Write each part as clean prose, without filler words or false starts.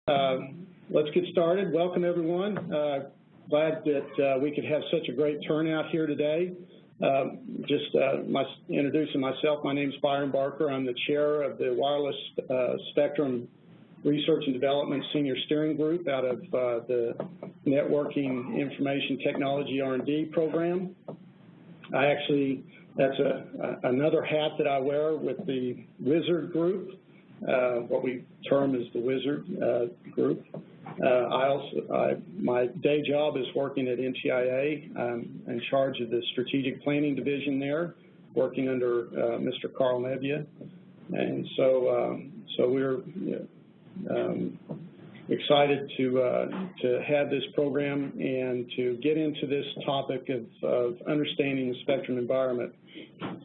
Let's get started. Welcome, everyone. Glad that we could have such a great turnout here today. Introducing myself, my name is Byron Barker. I'm the chair of the Wireless Spectrum Research and Development Senior Steering Group out of the Networking Information Technology R&D program. That's another hat that I wear with the Wizard Group, what we term as the Wizard Group. My day job is working at NTIA. I'm in charge of the Strategic Planning Division there, working under Mr. Carl Nebbia. And so we're excited to have this program and to get into this topic of understanding the spectrum environment.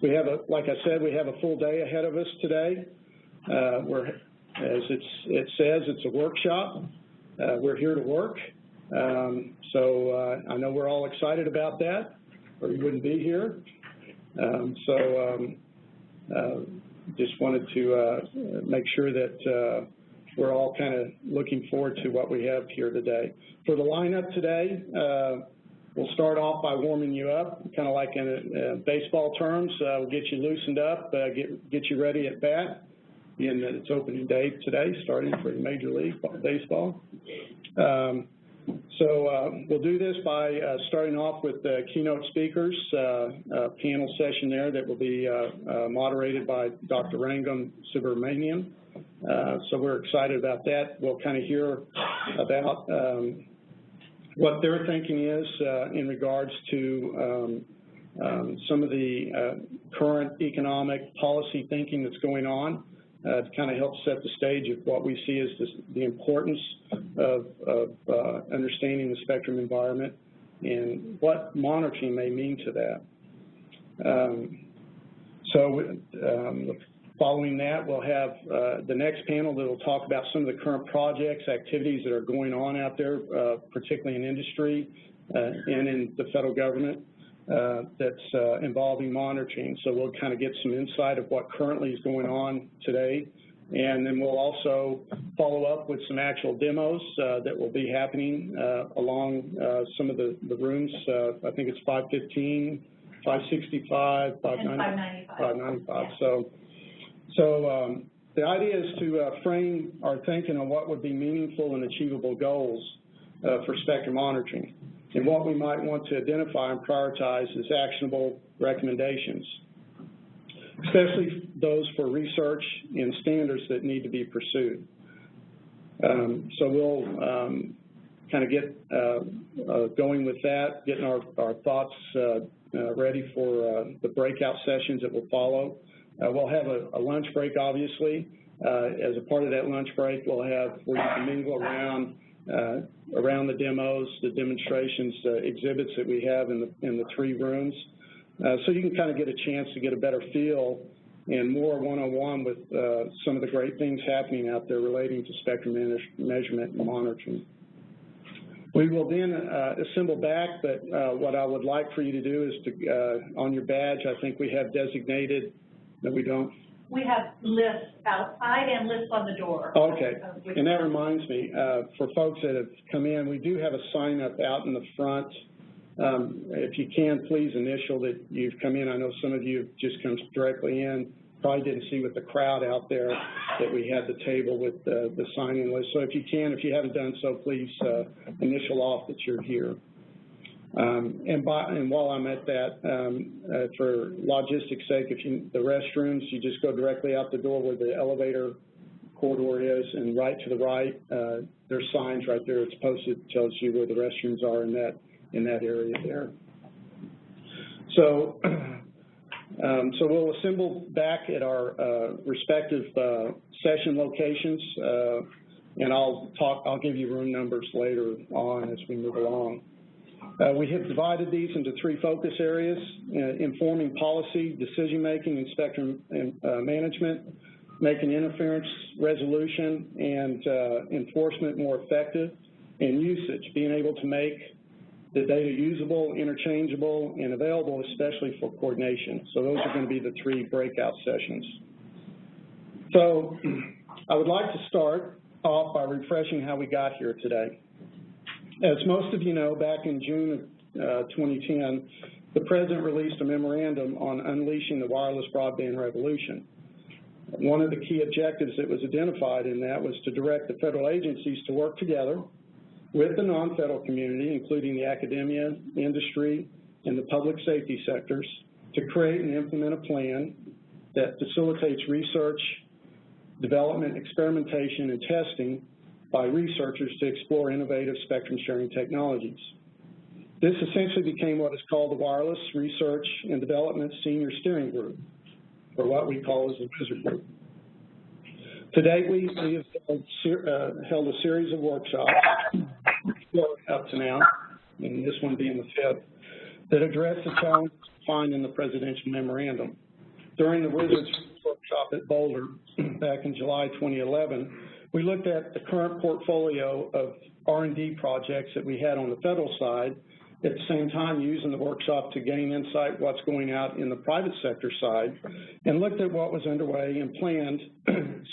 We have like I said, we have a full day ahead of us today. As it says, it's a workshop. We're here to work. So I know we're all excited about that, or you wouldn't be here. Just wanted to make sure that we're all kind of looking forward to what we have here today. For the lineup today, we'll start off by warming you up, kind of like in baseball terms. We'll get you loosened up, get you ready at bat, being that it's opening day today, starting for Major League Baseball. We'll do this by starting off with the keynote speakers, panel session there that will be moderated by Dr. Rangam Subramanian. So we're excited about that. We'll kind of hear about what their thinking is in regards to some of the current economic policy thinking that's going on to kind of help set the stage of what we see as the importance of understanding the spectrum environment and what monitoring may mean to that. Following that, we'll have the next panel that will talk about some of the current projects, activities that are going on out there, particularly in industry and in the federal government that's involving monitoring. So we'll kind of get some insight of what currently is going on today. And then we'll also follow up with some actual demos that will be happening along some of the rooms. I think it's 515, 565, 595. 595. Yeah. So the idea is to frame our thinking on what would be meaningful and achievable goals for spectrum monitoring and what we might want to identify and prioritize as actionable recommendations, especially those for research and standards that need to be pursued. So we'll kind of get going with that, getting our thoughts ready for the breakout sessions that will follow. We'll have a lunch break, obviously. As a part of that lunch break, we'll have where you can mingle around the demos, the demonstrations, exhibits that we have in the three rooms. So you can kind of get a chance to get a better feel and more one-on-one with some of the great things happening out there relating to spectrum measurement and monitoring. We will then assemble back, but what I would like for you to do is to, on your badge, I think we have designated. No, we don't. We have lists outside and lists on the door. Okay, and that reminds me, for folks that have come in, we do have a sign up out in the front. If you can, please initial that you've come in. I know some of you have just come directly in. Probably didn't see with the crowd out there that we had the table with the sign-in list. So if you can, if you haven't done so, please initial off that you're here. And while I'm at that, for logistics' sake, the restrooms, you just go directly out the door where the elevator corridor is, and right to the right, there's signs right there. It's posted, tells you where the restrooms are in that area there. So we'll assemble back at our respective session locations, and I'll give you room numbers later on as we move along. We have divided these into three focus areas: informing policy, decision-making, and spectrum management, making interference resolution and enforcement more effective, and usage, being able to make the data usable, interchangeable, and available, especially for coordination. So those are going to be the three breakout sessions. So I would like to start off by refreshing how we got here today. As most of you know, back in June of 2010, the President released a memorandum on unleashing the wireless broadband revolution. One of the key objectives that was identified in that was to direct the federal agencies to work together with the non-federal community, including the academia, industry, and the public safety sectors, to create and implement a plan that facilitates research, development, experimentation, and testing by researchers to explore innovative spectrum sharing technologies. This essentially became what is called the Wireless Research and Development Senior Steering Group, or what we call as the WSRD Group. To date, we have held a series of workshops up to now, and this one being the fifth, that address the challenges defined in the Presidential Memorandum. During the WSRD's workshop at Boulder back in July 2011, we looked at the current portfolio of R&D projects that we had on the federal side, at the same time using the workshop to gain insight what's going out in the private sector side, and looked at what was underway and planned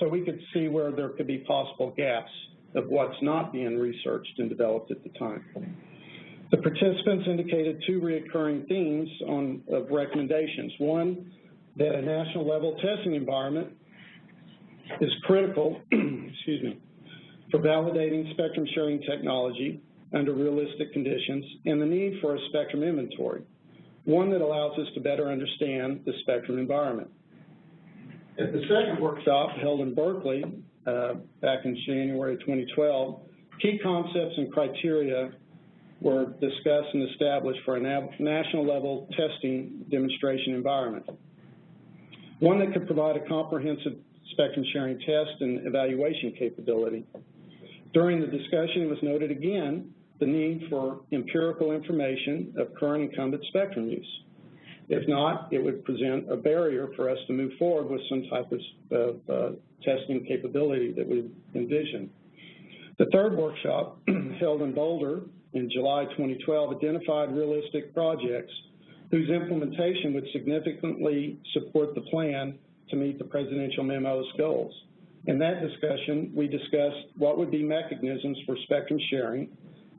so we could see where there could be possible gaps of what's not being researched and developed at the time. The participants indicated two recurring themes of recommendations. One, that a national level testing environment is critical for validating spectrum sharing technology under realistic conditions, and the need for a spectrum inventory, one that allows us to better understand the spectrum environment. At the second workshop held in Berkeley back in January 2012, key concepts and criteria were discussed and established for a national level testing demonstration environment. One that could provide a comprehensive spectrum sharing test and evaluation capability. During the discussion, it was noted again the need for empirical information of current incumbent spectrum use. If not, it would present a barrier for us to move forward with some type of testing capability that we envision. The third workshop, held in Boulder in July 2012, identified realistic projects whose implementation would significantly support the plan to meet the Presidential Memo's goals. In that discussion, we discussed what would be mechanisms for spectrum sharing.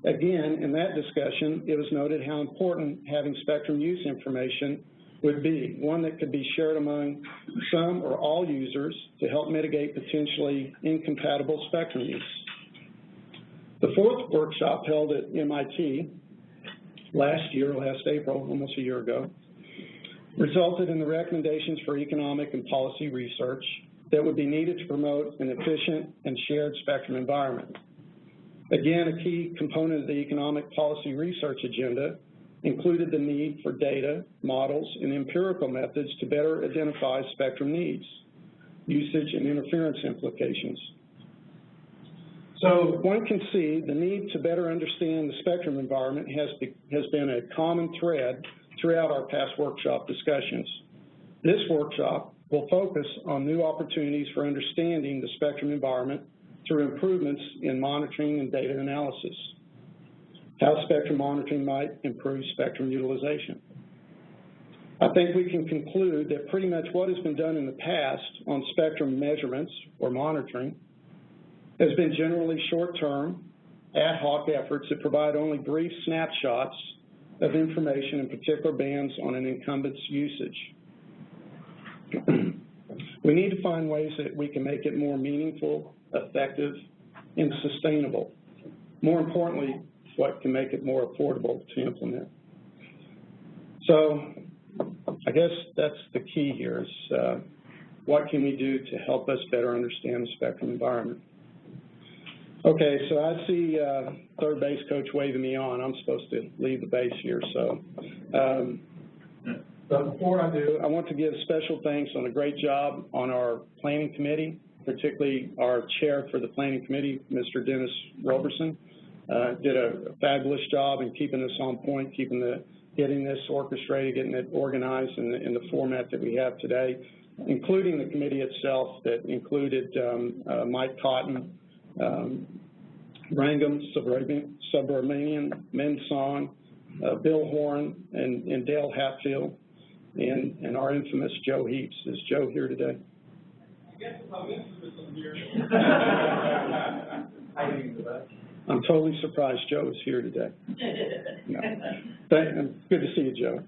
Again, in that discussion, it was noted how important having spectrum use information would be, one that could be shared among some or all users to help mitigate potentially incompatible spectrum use. The fourth workshop, held at MIT last April, almost a year ago, resulted in the recommendations for economic and policy research that would be needed to promote an efficient and shared spectrum environment. Again, a key component of the economic policy research agenda included the need for data, models, and empirical methods to better identify spectrum needs, usage, and interference implications. So one can see the need to better understand the spectrum environment has been a common thread throughout our past workshop discussions. This workshop will focus on new opportunities for understanding the spectrum environment through improvements in monitoring and data analysis, how spectrum monitoring might improve spectrum utilization. I think we can conclude that pretty much what has been done in the past on spectrum measurements or monitoring has been generally short-term, ad hoc efforts that provide only brief snapshots of information in particular bands on an incumbent's usage. We need to find ways that we can make it more meaningful, effective, and sustainable. More importantly, what can make it more affordable to implement. So I guess that's the key here is what can we do to help us better understand the spectrum environment. Okay, so I see third base coach waving me on. I'm supposed to leave the base here, so. But before I do, I want to give special thanks on a great job on our planning committee, particularly our chair for the planning committee, Mr. Dennis Roberson. Did a fabulous job in keeping us on point, getting this orchestrated, getting it organized in the format that we have today, including the committee itself that included Mike Cotton, Rangam Subramanian, Mensong, Bill Horn, and Dale Hatfield, and our infamous Joe Heaps. Is Joe here today? I guess I'm infamous here. totally surprised Joe was here today. No. Good to see you, Joe.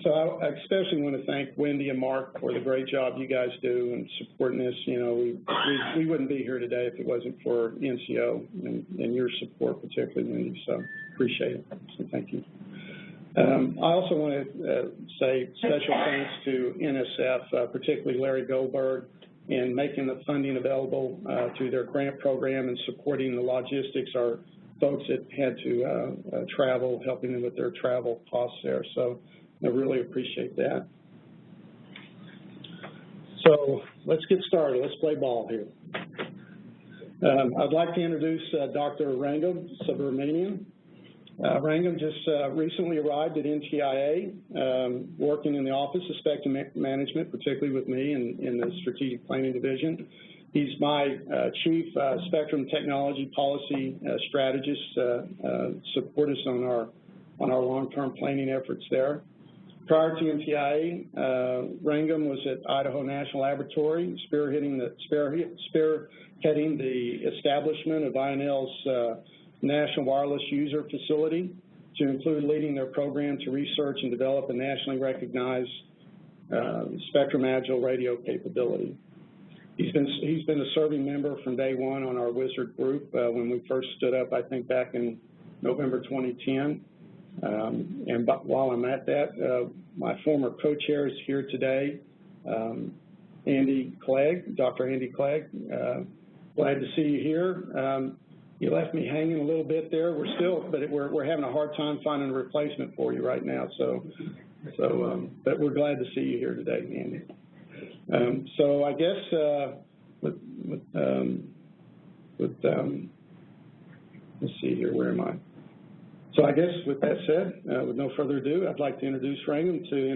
So I especially want to thank Wendy and Mark for the great job you guys do in supporting this. You know, we wouldn't be here today if it wasn't for NCO and your support, particularly, Wendy, so appreciate it. So thank you. I also want to say special thanks to NSF, particularly Larry Goldberg, in making the funding available through their grant program and supporting the logistics, our folks that had to travel, helping them with their travel costs there. So I really appreciate that. So let's get started. Let's play ball here. I'd like to introduce Dr. Rangam Subramanian. Rangam just recently arrived at NTIA, working in the Office of Spectrum Management, particularly with me in the Strategic Planning Division. He's my Chief Spectrum Technology Policy Strategist, support us on our long-term planning efforts there. Prior to NTIA, Rangam was at Idaho National Laboratory, spearheading the establishment of INL's National Wireless User Facility, to include leading their program to research and develop a nationally recognized Spectrum Agile radio capability. He's been a serving member from day one on our Wizard group when we first stood up, I think, back in November 2010. And while I'm at that, my former co-chair is here today, Andy Clegg, Dr. Andy Clegg. Glad to see you here. You left me hanging a little bit there. We're having a hard time finding a replacement for you right now. But we're glad to see you here today, Andy. So I guess let's see here. Where am I? So I guess with that said, with no further ado, I'd like to introduce Rangam to